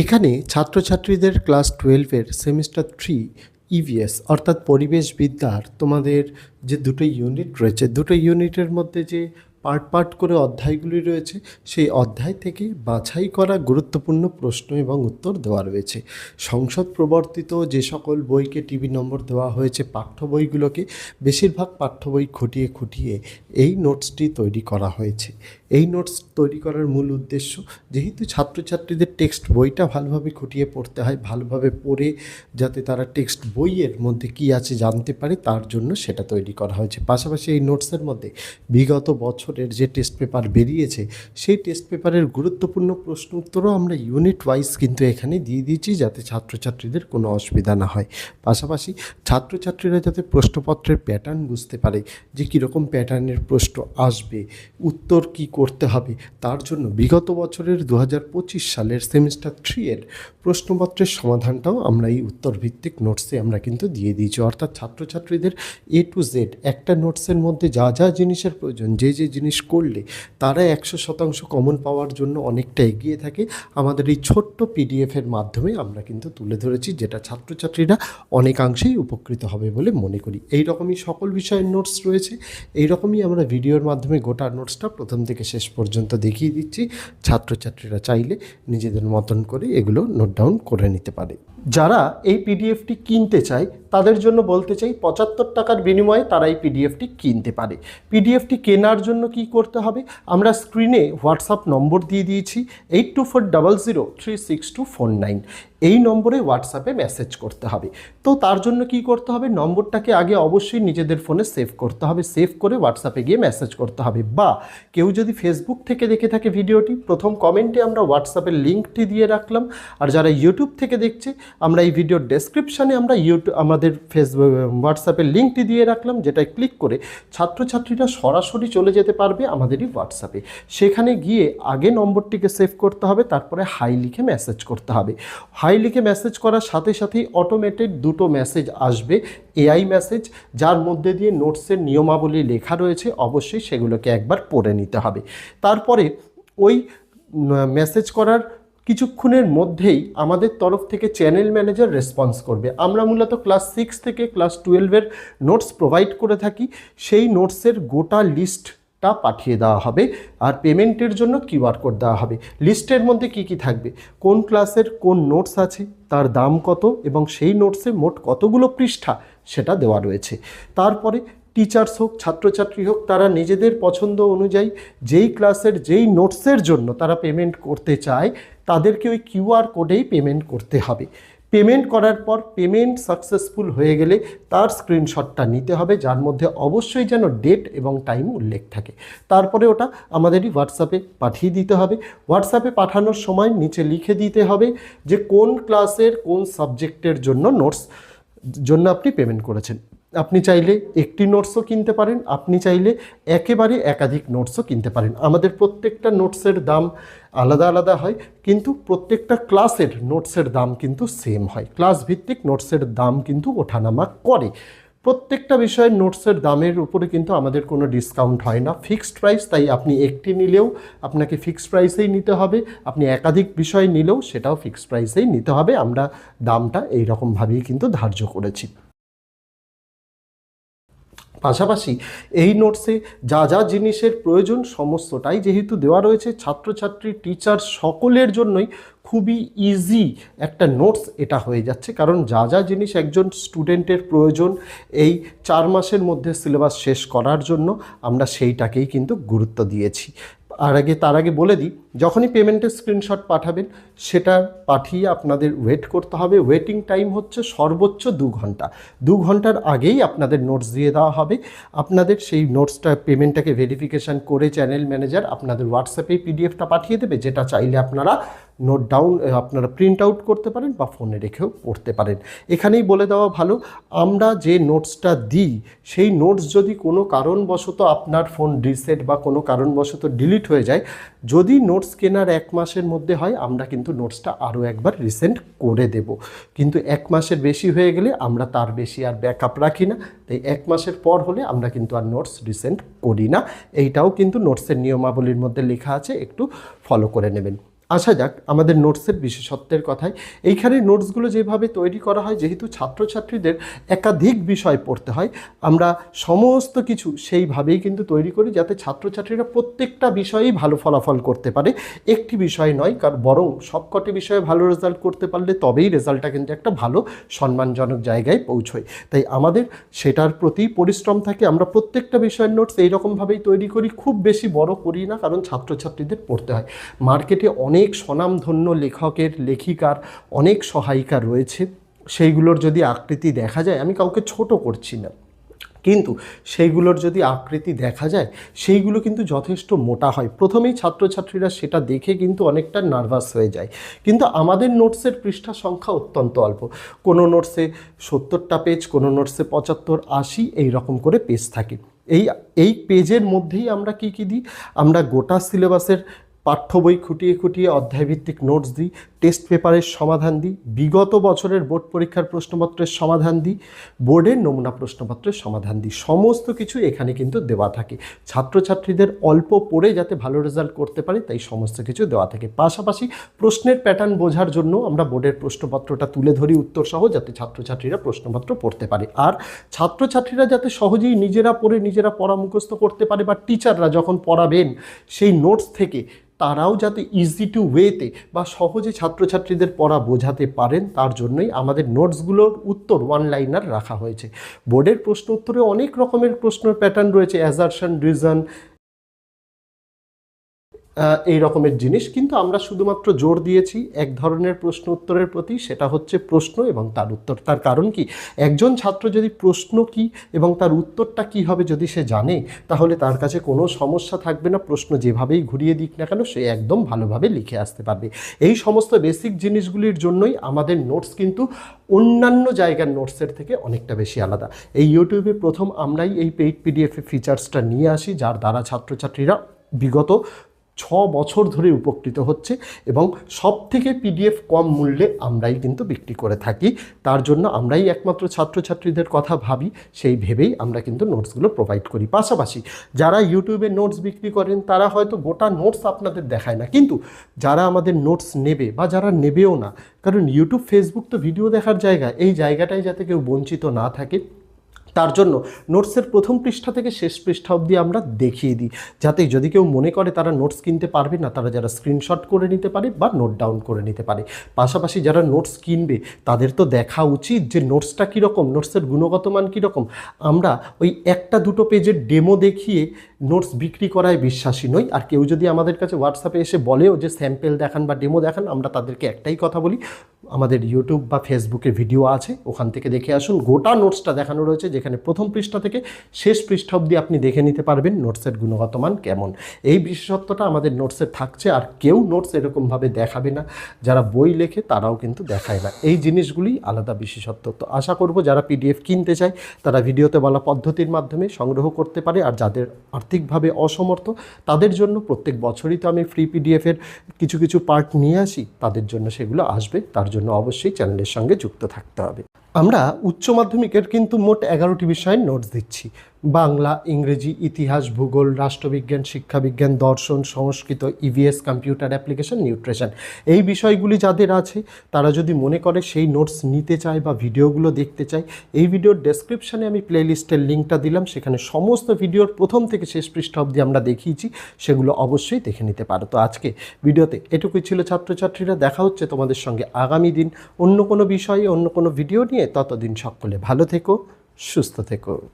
এখানে ছাত্রছাত্রীদের class 12-এর semester 3 EVS অর্থাৎ পরিবেশবিদ্যার তোমাদের যে দুটো ইউনিট রয়েছে, দুটো ইউনিটের মধ্যে যে পার্ট করে অধ্যায়গুলি রয়েছে, সেই অধ্যায় থেকে বাছাই করা গুরুত্বপূর্ণ প্রশ্ন এবং উত্তর দেওয়া রয়েছে। সংসদ প্রবর্তিত যে সকল বইকে টিভি নম্বর দেওয়া হয়েছে, পাঠ্য বইগুলোকে বেশিরভাগ পাঠ্য বই খুঁটিয়ে এই নোটসটি তৈরি করা হয়েছে। এই নোটস তৈরি করার মূল উদ্দেশ্য, যেহেতু ছাত্রছাত্রীদের টেক্সট বইটা ভালোভাবে খুঁটিয়ে পড়তে হয়, ভালোভাবে পড়ে যাতে তারা টেক্সট বইয়ের মধ্যে কী আছে জানতে পারে, তার জন্য সেটা তৈরি করা হয়েছে। পাশাপাশি এই নোটসের মধ্যে বিগত বছরের যে টেস্ট পেপার বেরিয়েছে, সেই টেস্ট পেপারের গুরুত্বপূর্ণ প্রশ্ন উত্তরও আমরা ইউনিট ওয়াইজ কিন্তু এখানে দিয়ে দিয়েছি, যাতে ছাত্রছাত্রীদের কোনো অসুবিধা না হয়। পাশাপাশি ছাত্রছাত্রীরা যাতে প্রশ্নপত্রের প্যাটার্ন বুঝতে পারে, যে কীরকম প্যাটার্নের প্রশ্ন আসবে, উত্তর কী করতে হবে, তার জন্য বিগত বছরের 2025 সালের সেমিস্টার 3-এর প্রশ্নপত্রের সমাধানটাও আমরা এই উত্তরভিত্তিক নোটসে আমরা কিন্তু দিয়ে দিয়েছি। অর্থাৎ ছাত্রছাত্রীদের A to Z একটা নোটসের মধ্যে যা যা জিনিসের প্রয়োজন, যে জিনিস করলে তারা 100% কমন পাওয়ার জন্য অনেকটা এগিয়ে থাকে, আমাদের এই ছোট্ট পিডিএফের মাধ্যমে আমরা কিন্তু তুলে ধরেছি, যেটা ছাত্রছাত্রীরা অনেকাংশেই উপকৃত হবে বলে মনে করি। এই রকমই সকল বিষয়ের নোটস রয়েছে। এই রকমই আমরা ভিডিওর মাধ্যমে গোটা নোটসটা প্রথম থেকে শেষ পর্যন্ত দেখিয়ে দিচ্ছি। ছাত্রছাত্রীরা চাইলে নিজেদের মতন করে এগুলো নোট ডাউন করে নিতে পারে। যারা এই পিডিএফটি কিনতে চায় তাদের জন্য বলতে চাই, 75 টাকার বিনিময়ে তারা এই পিডিএফটি কিনতে পারে। পিডিএফটি কেনার জন্য কি করতে হবে, আমরা স্ক্রিনে হোয়াটসঅ্যাপ নম্বর দিয়ে দিয়েছি 8240036249। এই নম্বরে হোয়াটসঅ্যাপে মেসেজ করতে হবে। তো তার জন্য কি করতে হবে, নম্বরটাকে আগে অবশ্যই নিজেদের ফোনে সেভ করতে হবে। সেভ করে হোয়াটসঅ্যাপে গিয়ে মেসেজ করতে হবে। বা কেউ যদি ফেসবুক থেকে দেখে থাকে ভিডিওটি, প্রথম কমেন্টে আমরা হোয়াটসঅ্যাপের লিঙ্কটি দিয়ে রাখলাম। আর যারা ইউটিউব থেকে দেখছে, আমরা এই ভিডিওর ডেসক্রিপশানে আমরা আমাদের ফেসবুক হোয়াটসঅ্যাপের লিঙ্কটি দিয়ে রাখলাম, যেটায় ক্লিক করে ছাত্রছাত্রীরা সরাসরি চলে যেতে পারবে আমাদেরই হোয়াটসঅ্যাপে। সেখানে গিয়ে আগে নম্বরটিকে সেভ করতে হবে, তারপরে হাই লিখে মেসেজ করতে হবে। হাই লিখে মেসেজ করার সাথে সাথেই অটোমেটেড দুটো মেসেজ আসবে, এআই মেসেজ, যার মধ্যে দিয়ে নোটসের নিয়মাবলী লেখা রয়েছে। অবশ্যই সেগুলোকে একবার পড়ে নিতে হবে। তারপরে ওই মেসেজ করার কিছুক্ষণের মধ্যেই আমাদের তরফ থেকে চ্যানেল ম্যানেজার রেসপন্স করবে। আমরা মূলত ক্লাস 6 থেকে ক্লাস 12-এর নোটস প্রোভাইড করে থাকি। সেই নোটসের গোটা লিস্টটা পাঠিয়ে দেওয়া হবে, আর পেমেন্টের জন্য কিউআর কোড দেওয়া হবে। লিস্টের মধ্যে কি কি থাকবে, কোন ক্লাসের কোন নোটস আছে, তার দাম কত, এবং সেই নোটসে মোট কতগুলো পৃষ্ঠা সেটা দেওয়া রয়েছে। তারপরে টিচার্স হোক, ছাত্রছাত্রী হোক, তারা নিজেদের পছন্দ অনুযায়ী যেই ক্লাসের যেই নোটসের জন্য তারা পেমেন্ট করতে চায়, তাদেরকে ওই কিউআর কোডেই পেমেন্ট করতে হবে। পেমেন্ট করার পর পেমেন্ট সাকসেসফুল হয়ে গেলে তার স্ক্রিনশটটা নিতে হবে, যার মধ্যে অবশ্যই যেন ডেট এবং টাইম উল্লেখ থাকে। তারপরে ওটা আমাদেরই হোয়াটসঅ্যাপে পাঠিয়ে দিতে হবে। হোয়াটসঅ্যাপে পাঠানোর সময় নিচে লিখে দিতে হবে যে কোন ক্লাসের কোন সাবজেক্টের জন্য নোটস জন্য আপনি পেমেন্ট করেছেন। আপনি চাইলে একটি নোটসও কিনতে পারেন, আপনি চাইলে একেবারে একাধিক নোটসও কিনতে পারেন। আমাদের প্রত্যেকটা নোটসের দাম আলাদা আলাদা হয়, কিন্তু প্রত্যেকটা ক্লাসের নোটসের দাম কিন্তু সেম হয়। ক্লাস ভিত্তিক নোটসের দাম কিন্তু ওঠানামা করে। প্রত্যেকটা বিষয়ের নোটসের দামের উপরে কিন্তু আমাদের কোনো ডিসকাউন্ট হয় না, ফিক্সড প্রাইস। তাই আপনি একটি নিলেও আপনাকে ফিক্সড প্রাইসেই নিতে হবে, আপনি একাধিক বিষয় নিলেও সেটাও ফিক্সড প্রাইসেই নিতে হবে। আমরা দামটা এই রকমভাবেই কিন্তু ধার্য করেছি। পাশাপাশি এই নোটসে যা যা জিনিসের প্রয়োজন সমস্তটাই যেহেতু দেওয়া রয়েছে, ছাত্রছাত্রী টিচার সকলের জন্যই খুবই ইজি একটা নোটস এটা হয়ে যাচ্ছে। কারণ যা যা জিনিস একজন স্টুডেন্টের প্রয়োজন এই 4 মাসের মধ্যে সিলেবাস শেষ করার জন্য, আমরা সেইটাকেই কিন্তু গুরুত্ব দিয়েছি। তার আগে বলে দিই, যখনই পেমেন্টের স্ক্রিনশট পাঠাবেন, সেটা পাঠিয়ে আপনাদের ওয়েট করতে হবে। ওয়েটিং টাইম হচ্ছে সর্বোচ্চ 2 ঘন্টা। 2 ঘন্টার আগেই আপনাদের নোটস দিয়ে দেওয়া হবে। আপনাদের সেই নোটসটা পেমেন্টটাকে ভেরিফিকেশান করে চ্যানেল ম্যানেজার আপনাদের হোয়াটসঅ্যাপেই পিডিএফটা পাঠিয়ে দেবে, যেটা চাইলে আপনারা নোট ডাউন আপনারা প্রিন্ট আউট করতে পারেন বা ফোনে রেখেও পড়তে পারেন। এখানেই বলে দেওয়া ভালো, আমরা যে নোটসটা দিই সেই নোটস যদি কোনো কারণবশত আপনার ফোন রিসেট বা কোনো কারণবশত ডিলিট হয়ে যায়, যদি নোটস কেনার 1 মাসের মধ্যে হয়, আমরা কিন্তু নোটসটা আরও একবার রিসেন্ড করে দেব। কিন্তু 1 মাসের বেশি হয়ে গেলে আমরা তার বেশি আর ব্যাকআপ রাখি না। তাই 1 মাসের পর হলে আমরা কিন্তু আর নোটস রিসেন্ড করি না। এইটাও কিন্তু নোটসের নিয়মাবলীর মধ্যে লেখা আছে, একটু ফলো করে নেবেন। আসা যাক আমাদের নোটসের বিশেষত্বের কথায়। এইখানে নোটসগুলো যেভাবে তৈরি করা হয়, যেহেতু ছাত্রছাত্রীদের একাধিক বিষয় পড়তে হয়, আমরা সমস্ত কিছু সেইভাবেই কিন্তু তৈরি করি যাতে ছাত্রছাত্রীরা প্রত্যেকটা বিষয়েই ভালো ফলাফল করতে পারে, একটি বিষয় নয়, কারণ বরং সবকটি বিষয়ে ভালো রেজাল্ট করতে পারলে তবেই রেজাল্টটা কিন্তু একটা ভালো সম্মানজনক জায়গায় পৌঁছয়। তাই আমাদের সেটার প্রতি পরিশ্রম থাকে। আমরা প্রত্যেকটা বিষয়ের নোটস এইরকমভাবেই তৈরি করি, খুব বেশি বড় করি না, কারণ ছাত্রছাত্রীদের পড়তে হয়। মার্কেটে অনেক স্বনামধন্য লেখকের, লেখিকার অনেক সহায়িকা রয়েছে, সেইগুলোর যদি আকৃতি দেখা যায়, আমি কাউকে ছোট করছি না, কিন্তু সেইগুলোর যদি আকৃতি দেখা যায় সেইগুলো কিন্তু যথেষ্ট মোটা হয়। প্রথমেই ছাত্রছাত্রীরা সেটা দেখে কিন্তু অনেকটা নার্ভাস হয়ে যায়। কিন্তু আমাদের নোটসের পৃষ্ঠা সংখ্যা অত্যন্ত অল্প, কোনো নোটসে 70টা পেজ, কোনো নোটসে 75, 80 এই রকম করে পেজ থাকে। এই পেজের মধ্যেই আমরা কি কি দিই, আমরা গোটা সিলেবাসের পাঠ্য বই খুঁটিয়ে খুঁটিয়ে অধ্যায়ভিত্তিক নোটস দিই, টেস্ট পেপারের সমাধান দিই, বিগত বছরের বোর্ড পরীক্ষার প্রশ্নপত্রের সমাধান দিই, বোর্ডের নমুনা প্রশ্নপত্রের সমাধান দিই। সমস্ত কিছু এখানে কিন্তু দেওয়া থাকে, ছাত্রছাত্রীদের অল্প পড়ে যাতে ভালো রেজাল্ট করতে পারে তাই সমস্ত কিছু দেওয়া থাকে। পাশাপাশি প্রশ্নের প্যাটার্ন বোঝার জন্য আমরা বোর্ডের প্রশ্নপত্রটা তুলে ধরি উত্তর সহ, যাতে ছাত্রছাত্রীরা প্রশ্নপত্র পড়তে পারে। আর ছাত্রছাত্রীরা যাতে সহজেই নিজেরা পড়ে নিজেরা পড়া মুখস্থ করতে পারে, বা টিচাররা যখন পড়াবেন সেই নোটস থেকে তারাও যাতে ইজি টু ওয়েতে বা সহজে ছাত্রছাত্রীদের পড়া বোঝাতে পারেন, তার জন্যই আমাদের নোটসগুলোর উত্তর ওয়ান লাইনার রাখা হয়েছে। বোর্ডের প্রশ্ন উত্তরে অনেক রকমের প্রশ্নের প্যাটার্ন রয়েছে, অ্যাজারশন, রিজন, এই রকমের জিনিস, কিন্তু আমরা শুধুমাত্র জোর দিয়েছি এক ধরনের প্রশ্ন উত্তরের প্রতি, সেটা হচ্ছে প্রশ্ন এবং তার উত্তর। তার কারণ কি, একজন ছাত্র যদি প্রশ্ন কি এবং তার উত্তরটা কি হবে যদি সে জানে, তাহলে তার কাছে কোনো সমস্যা থাকবে না, প্রশ্ন যেভাবেই ঘুরিয়ে দিক না কেন সে একদম ভালোভাবে লিখে আসতে পারবে। এই সমস্ত বেসিক জিনিসগুলির জন্যই আমাদের নোটস কিন্তু অন্যান্য জায়গার নোটসের থেকে অনেকটা বেশি আলাদা। এই ইউটিউবে প্রথম আমরাই এই পেইড পিডিএফ ফিচার্সটা নিয়ে আসি, যার দ্বারা ছাত্রছাত্রীরা বিগত 6 বছর ধরে উপকৃত হচ্ছে, এবং সব থেকে পিডিএফ কম মূল্যে আমরাই কিন্তু বিক্রি করে থাকি। তার জন্য আমরাই একমাত্র ছাত্রছাত্রীদের কথা ভাবি, সেই ভেবেই আমরা কিন্তু নোটসগুলো প্রোভাইড করি। পাশাপাশি যারা ইউটিউবে নোটস বিক্রি করেন তারা হয়তো গোটা নোটস আপনাদের দেখায় না, কিন্তু যারা আমাদের নোটস নেবে বা যারা নেবেও না, কারণ ইউটিউব, ফেসবুক তো ভিডিও দেখার জায়গা, এই জায়গাটায় যাতে কেউ বঞ্চিত না থাকে, তার জন্য নোটসের প্রথম পৃষ্ঠা থেকে শেষ পৃষ্ঠা অবধি আমরা দেখিয়ে দিই, যাতে যদি কেউ মনে করে তারা নোটস কিনতে পারবে না, তারা যারা স্ক্রিনশট করে নিতে পারে বা নোট ডাউন করে নিতে পারে। পাশাপাশি যারা নোটস কিনবে তাদের তো দেখা উচিত যে নোটসটা কীরকম, নোটসের গুণগত মান কীরকম। আমরা ওই একটা দুটো পেজের ডেমো দেখিয়ে নোটস বিক্রি করায় বিশ্বাসী নই। আর কেউ যদি আমাদের কাছে হোয়াটসঅ্যাপে এসে বলেও যে স্যাম্পেল দেখান বা ডেমো দেখান, আমরা তাদেরকে একটাই কথা বলি, আমাদের ইউটিউব বা ফেসবুকের ভিডিও আছে, ওখান থেকে দেখে আসুন। গোটা নোটসটা দেখানো রয়েছে, যেখানে প্রথম পৃষ্ঠা থেকে শেষ পৃষ্ঠা অবধি আপনি দেখে নিতে পারবেন নোটসের গুণগত মান কেমন। এই বিশেষত্বটা আমাদের নোটসের থাকছে, আর কেউ নোটস এরকমভাবে দেখাবে না, যারা বই লেখে তারাও কিন্তু দেখায় না। এই জিনিসগুলি আলাদা বিশেষত্ব। তো আশা করব যারা পিডিএফ কিনতে চায় তারা ভিডিওতে বলা পদ্ধতির মাধ্যমে সংগ্রহ করতে পারে, আর যাদের আর্থিকভাবে অসমর্থ তাদের জন্য প্রত্যেক বছরই তো আমি ফ্রি পিডিএফের কিছু কিছু পার্ট নিয়ে আসি, তাদের জন্য সেগুলো আসবে। তার জন্য অবশ্যই চ্যানেলের সঙ্গে যুক্ত থাকতে হবে। আমরা উচ্চ মাধ্যমিকের কিন্তু মোট 11টি বিষয়ের নোটস দিচ্ছি, বাংলা, ইংরেজি, ইতিহাস, ভূগোল, রাষ্ট্রবিজ্ঞান, শিক্ষাবিজ্ঞান, দর্শন, সংস্কৃত, ইভিএস, কম্পিউটার অ্যাপ্লিকেশন, নিউট্রিশন। এই বিষয়গুলি যাদের আছে তারা যদি মনে করে সেই নোটস নিতে চায় বা ভিডিওগুলো দেখতে চায়, এই ভিডিওর ডেসক্রিপশানে আমি প্লেলিস্টের লিঙ্কটা দিলাম, সেখানে সমস্ত ভিডিওর প্রথম থেকে শেষ পৃষ্ঠা অবধি আমরা দেখিয়েছি, সেগুলো অবশ্যই দেখে নিতে পারো। তো আজকে ভিডিওতে এটুকুই ছিল ছাত্রছাত্রীরা, দেখা হচ্ছে তোমাদের সঙ্গে আগামী দিন অন্য কোনো বিষয়ে অন্য কোনো ভিডিও নিয়ে। ততদিন সকলে ভালো থেকো, সুস্থ থেকো।